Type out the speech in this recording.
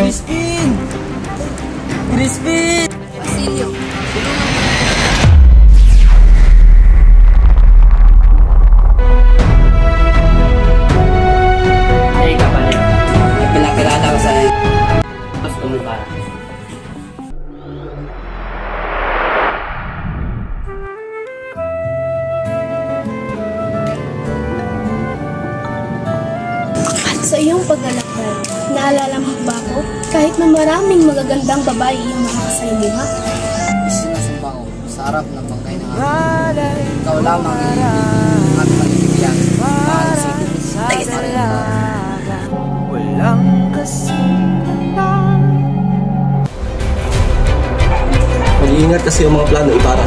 Crispin! Crispin! Basilio. Ay, kapalit. Nagpilakilala ko sa gusto mo para. Sa iyong paglalakbay, naalala mo ba ako? Kahit na maraming magagandang babae iyong makakasalimuha. Isinusumpa ko sa harap ng bangkay ng akin. Ikaw lamang iibig at pagbibigyan. Mahal si Maria. Walang kasalanan. Mag-iingat kasi yung mga plano, Ibarra.